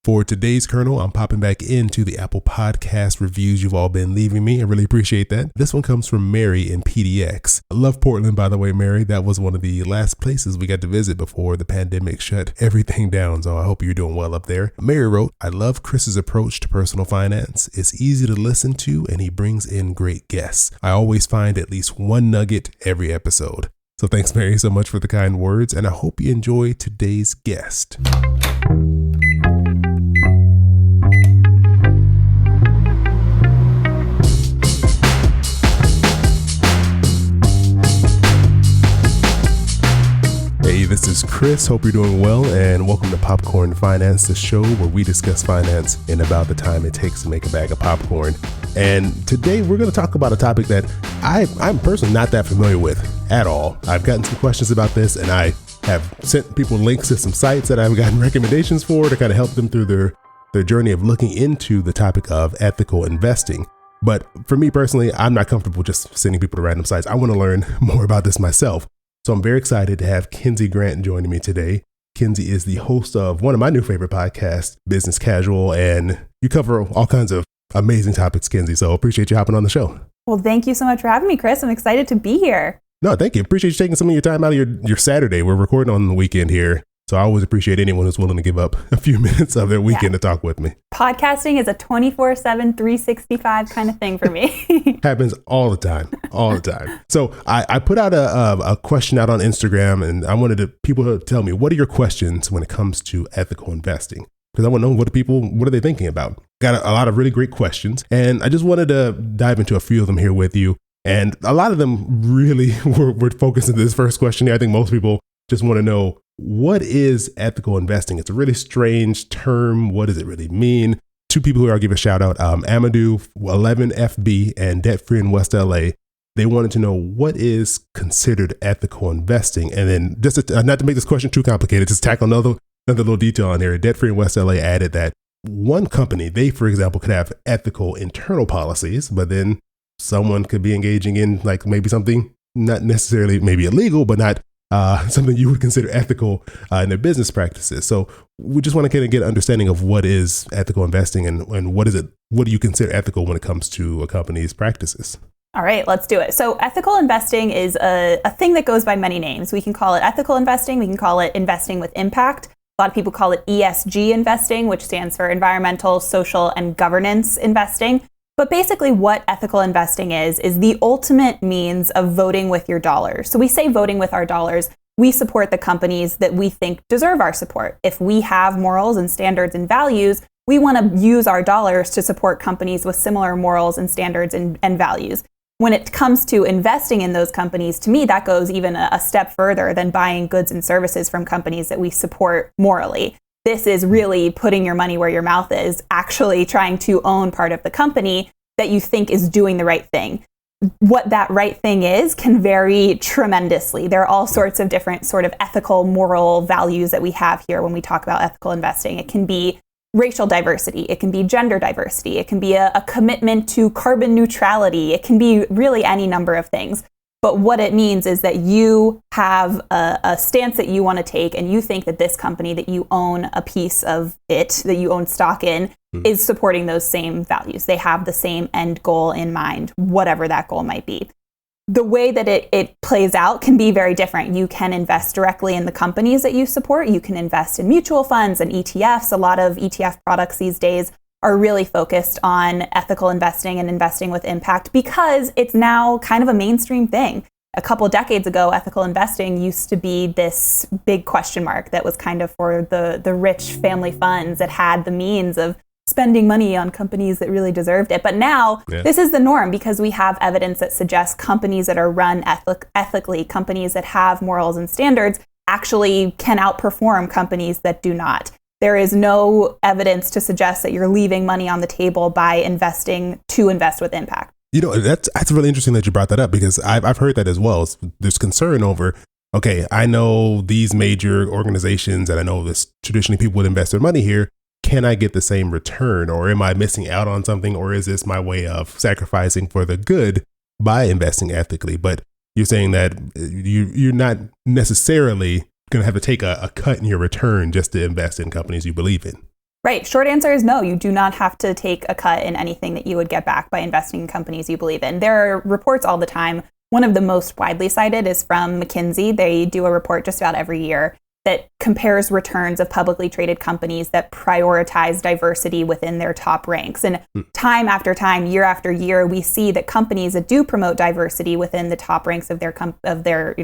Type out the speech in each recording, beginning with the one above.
For today's kernel, I'm popping back into the Apple Podcast reviews you've all been leaving me. I really appreciate that. This one comes from Mary in PDX. I love Portland, by the way, Mary. That was one of the last places we got to visit before the pandemic shut everything down. So I hope you're doing well up there. Mary wrote, I love Chris's approach to personal finance. It's easy to listen to and he brings in great guests. I always find at least one nugget every episode. So thanks, Mary, so much for the kind words. And I hope you enjoy today's guest. Hey, this is Chris. Hope you're doing well, and welcome to Popcorn Finance, the show where we discuss finance in about the time it takes to make a bag of popcorn. And today we're going to talk about a topic that I'm personally not that familiar with at all. I've gotten some questions about this, and I have sent people links to some sites that I've gotten recommendations for to kind of help them through their journey of looking into the topic of ethical investing. But for me personally, I'm not comfortable just sending people to random sites. I want to learn more about this myself. So I'm very excited to have Kinsey Grant joining me today. Kinsey is the host of one of my new favorite podcasts, Business Casual, and you cover all kinds of amazing topics, Kinsey. So appreciate you hopping on the show. Well, thank you so much for having me, Chris. I'm excited to be here. No, thank you. Appreciate you taking some of your time out of your Saturday. We're recording on the weekend here. So I always appreciate anyone who's willing to give up a few minutes of their weekend to talk with me. Podcasting is a 24/7, 365 kind of thing for me. Happens all the time. So I put out a question out on Instagram, and I wanted people to tell me, what are your questions when it comes to ethical investing? Because I want to know what are they thinking about? Got a lot of really great questions, and I just wanted to dive into a few of them here with you. And a lot of them really were focused on this first question here. I think most people just want to know, what is ethical investing? It's a really strange term. What does it really mean? Two people who I'll give a shout out, Amadou 11FB and Debt Free in West LA. They wanted to know what is considered ethical investing. And then just not to make this question too complicated, just tackle another little detail on here. Debt Free in West LA added that one company, they, for example, could have ethical internal policies, but then someone could be engaging in like maybe something not necessarily maybe illegal, but not something you would consider ethical in their business practices. So we just want to kind of get an understanding of what is ethical investing and what do you consider ethical when it comes to a company's practices? All right, let's do it. So ethical investing is a thing that goes by many names. We can call it ethical investing. We can call it investing with impact. A lot of people call it ESG investing, which stands for environmental, social, and governance investing. But basically what ethical investing is the ultimate means of voting with your dollars. So we say voting with our dollars. We support the companies that we think deserve our support. If we have morals and standards and values, we want to use our dollars to support companies with similar morals and standards and values. When it comes to investing in those companies, to me, that goes even a step further than buying goods and services from companies that we support morally. This is really putting your money where your mouth is, actually trying to own part of the company that you think is doing the right thing. What that right thing is can vary tremendously. There are all sorts of different sort of ethical, moral values that we have here when we talk about ethical investing. It can be racial diversity. It can be gender diversity. It can be a commitment to carbon neutrality. It can be really any number of things. But what it means is that you have a stance that you want to take, and you think that this company that you own a piece of it, that you own stock in, is supporting those same values. They have the same end goal in mind, whatever that goal might be. The way that it plays out can be very different. You can invest directly in the companies that you support. You can invest in mutual funds and ETFs. A lot of ETF products these days are really focused on ethical investing and investing with impact because it's now kind of a mainstream thing. A couple of decades ago, ethical investing used to be this big question mark that was kind of for the rich family funds that had the means of spending money on companies that really deserved it. But now this is the norm because we have evidence that suggests companies that are run ethically, companies that have morals and standards, actually can outperform companies that do not. There is no evidence to suggest that you're leaving money on the table by investing to invest with impact. You know, that's really interesting that you brought that up because I've heard that as well. There's concern over, okay, I know these major organizations and I know this traditionally people would invest their money here. Can I get the same return, or am I missing out on something, or is this my way of sacrificing for the good by investing ethically? But you're saying that you're not necessarily going to have to take a cut in your return just to invest in companies you believe in. Right. Short answer is no. You do not have to take a cut in anything that you would get back by investing in companies you believe in. There are reports all the time. One of the most widely cited is from McKinsey. They do a report just about every year that compares returns of publicly traded companies that prioritize diversity within their top ranks. And time after time, year after year, we see that companies that do promote diversity within the top ranks of their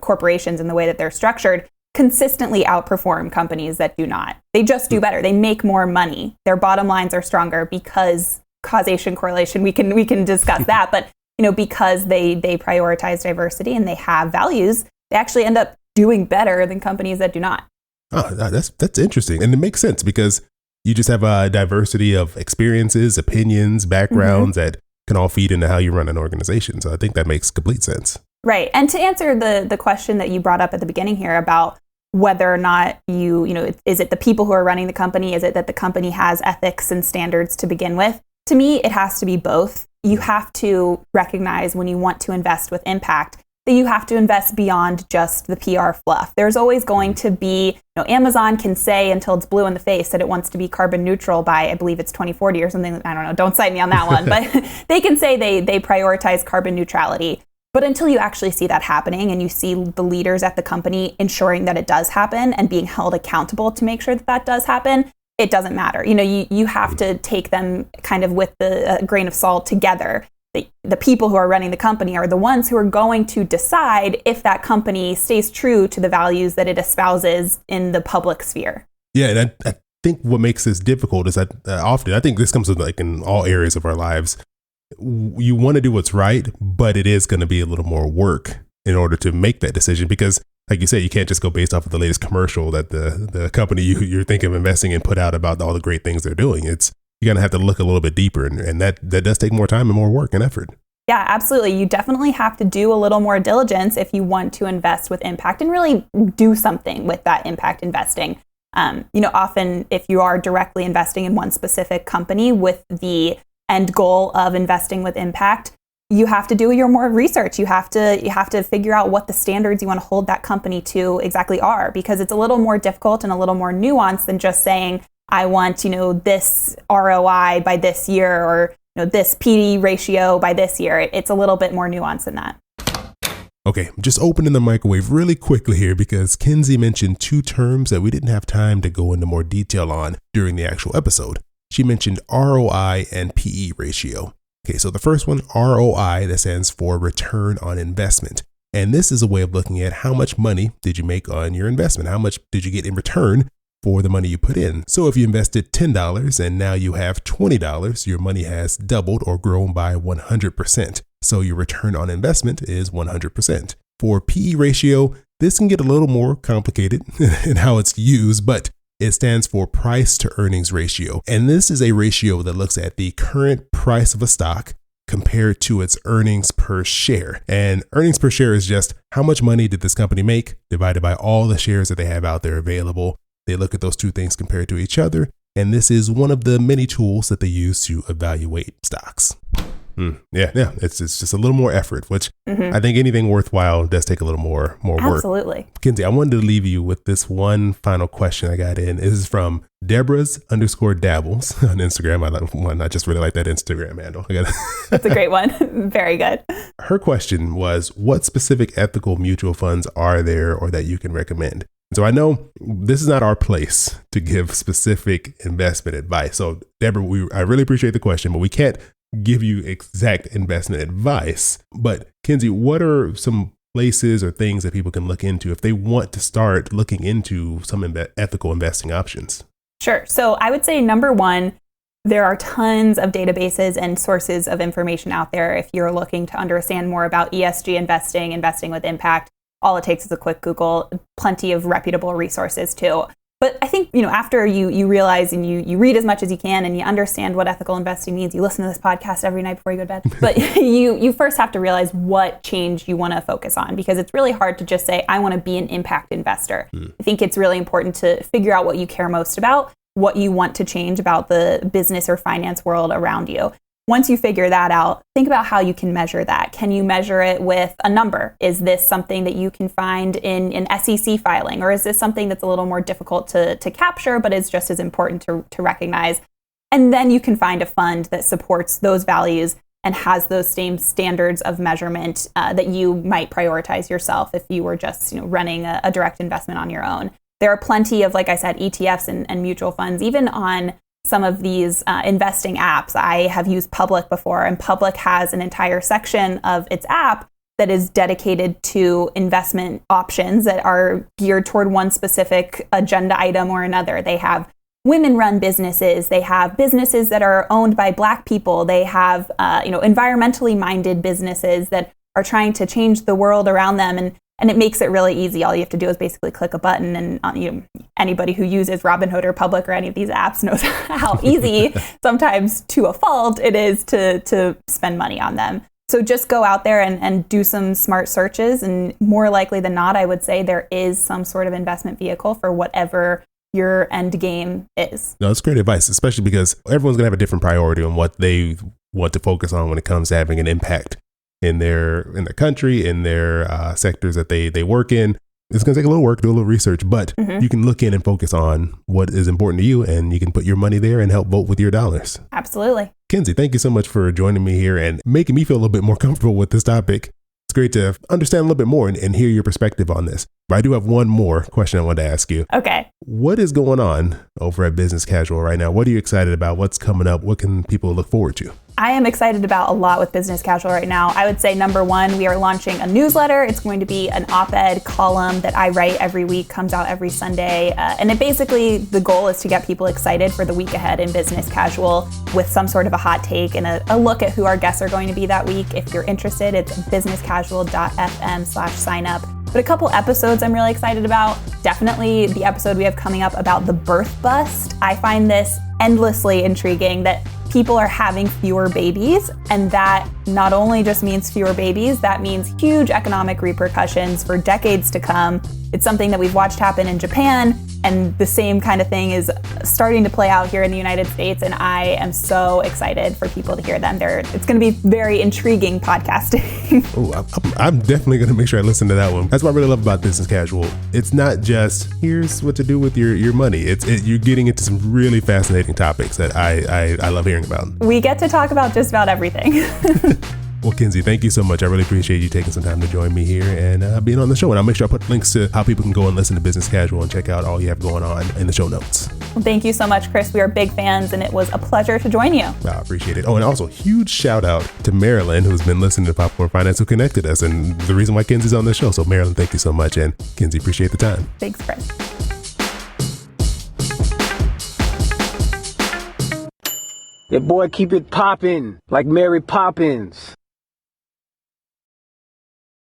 corporations and the way that they're structured consistently outperform companies that do not. They just do better. They make more money. Their bottom lines are stronger because causation, correlation, we can discuss that. But because they prioritize diversity and they have values, they actually end up doing better than companies that do not. Oh, that's interesting. And it makes sense because you just have a diversity of experiences, opinions, backgrounds that can all feed into how you run an organization. So I think that makes complete sense. Right. And to answer the question that you brought up at the beginning here about whether or not is it the people who are running the company? Is it that the company has ethics and standards to begin with? To me, it has to be both. You have to recognize when you want to invest with impact that you have to invest beyond just the PR fluff. There's always going to be, Amazon can say until it's blue in the face that it wants to be carbon neutral by, I believe it's 2040 or something. I don't know. Don't cite me on that one. But they can say they prioritize carbon neutrality. But until you actually see that happening and you see the leaders at the company ensuring that it does happen and being held accountable to make sure that that does happen, it doesn't matter. You have to take them kind of with the grain of salt together. The people who are running the company are the ones who are going to decide if that company stays true to the values that it espouses in the public sphere. Yeah, and I think what makes this difficult is that often, I think this comes with in all areas of our lives, you want to do what's right, but it is going to be a little more work in order to make that decision because, like you said, you can't just go based off of the latest commercial that the company you're thinking of investing in put out about all the great things they're doing. You're going to have to look a little bit deeper, and that does take more time and more work and effort. Yeah, absolutely. You definitely have to do a little more diligence if you want to invest with impact and really do something with that impact investing. Often if you are directly investing in one specific company with the end goal of investing with impact, you have to do your more research. You have to figure out what the standards you want to hold that company to exactly are, because it's a little more difficult and a little more nuanced than just saying, I want, this ROI by this year or, this PD ratio by this year. It's a little bit more nuanced than that. Okay, just opening the microwave really quickly here because Kinsey mentioned two terms that we didn't have time to go into more detail on during the actual episode. She mentioned ROI and PE ratio. Okay, so the first one, ROI, that stands for return on investment. And this is a way of looking at how much money did you make on your investment? How much did you get in return for the money you put in? So if you invested $10 and now you have $20, your money has doubled or grown by 100%. So your return on investment is 100%. For PE ratio, this can get a little more complicated in how it's used, but it stands for price to earnings ratio. And this is a ratio that looks at the current price of a stock compared to its earnings per share. And earnings per share is just how much money did this company make divided by all the shares that they have out there available. They look at those two things compared to each other. And this is one of the many tools that they use to evaluate stocks. Yeah. It's just a little more effort, which I think anything worthwhile does take a little more work. Absolutely. Kinsey, I wanted to leave you with this one final question I got in. This is from Deborah's_Dabbles on Instagram. I just really like that Instagram handle. That's a great one. Very good. Her question was, what specific ethical mutual funds are there or that you can recommend? So I know this is not our place to give specific investment advice. So Deborah, I really appreciate the question, but we can't give you exact investment advice. But Kinsey, what are some places or things that people can look into if they want to start looking into some ethical investing options? Sure. So I would say number one, there are tons of databases and sources of information out there if you're looking to understand more about ESG investing, investing with impact. All it takes is a quick Google, plenty of reputable resources too. But I think, after you realize and you read as much as you can and you understand what ethical investing means, you listen to this podcast every night before you go to bed. But you first have to realize what change you want to focus on, because it's really hard to just say, I want to be an impact investor. I think it's really important to figure out what you care most about, what you want to change about the business or finance world around you. Once you figure that out, think about how you can measure that. Can you measure it with a number? Is this something that you can find in an SEC filing? Or is this something that's a little more difficult to capture, but is just as important to recognize? And then you can find a fund that supports those values and has those same standards of measurement that you might prioritize yourself if you were just running a direct investment on your own. There are plenty of, like I said, ETFs and mutual funds, even on some of these investing apps. I have used Public before, and Public has an entire section of its app that is dedicated to investment options that are geared toward one specific agenda item or another. They have women-run businesses. They have businesses that are owned by Black people. They have environmentally minded businesses that are trying to change the world around them. And it makes it really easy. All you have to do is basically click a button, and anybody who uses Robinhood or Public or any of these apps knows how easy, sometimes to a fault, it is to spend money on them. So just go out there and do some smart searches, and more likely than not, I would say there is some sort of investment vehicle for whatever your end game is. No, it's great advice, especially because everyone's going to have a different priority on what they want to focus on when it comes to having an impact in their country, in their sectors that they work in. It's going to take a little work, do a little research, but you can look in and focus on what is important to you, and you can put your money there and help vote with your dollars. Absolutely. Kinsey, thank you so much for joining me here and making me feel a little bit more comfortable with this topic. It's great to understand a little bit more and hear your perspective on this. But I do have one more question I wanted to ask you. Okay. What is going on over at Business Casual right now? What are you excited about? What's coming up? What can people look forward to? I am excited about a lot with Business Casual right now. I would say number one, we are launching a newsletter. It's going to be an op-ed column that I write every week, comes out every Sunday. And it basically, the goal is to get people excited for the week ahead in Business Casual with some sort of a hot take and a look at who our guests are going to be that week. If you're interested, it's businesscasual.fm/sign-up. But a couple episodes I'm really excited about. Definitely the episode we have coming up about the birth bust. I find this endlessly intriguing that people are having fewer babies, and that not only just means fewer babies, that means huge economic repercussions for decades to come. It's something that we've watched happen in Japan, and the same kind of thing is starting to play out here in the United States, and I am so excited for people to hear them. It's going to be very intriguing podcasting. I'm definitely going to make sure I listen to that one. That's what I really love about Business Casual. It's not just, here's what to do with your money. You're getting into some really fascinating topics that I love hearing about. We get to talk about just about everything. Well, Kinsey, thank you so much. I really appreciate you taking some time to join me here and being on the show. And I'll make sure I put links to how people can go and listen to Business Casual and check out all you have going on in the show notes. Well, thank you so much, Chris. We are big fans, and it was a pleasure to join you. I appreciate it. Oh, and also huge shout out to Marilyn, who's been listening to Popcorn Finance, who connected us, and the reason why Kinsey's on the show. So Marilyn, thank you so much. And Kinsey, appreciate the time. Thanks, Chris. Yeah, boy, keep it poppin' like Mary Poppins.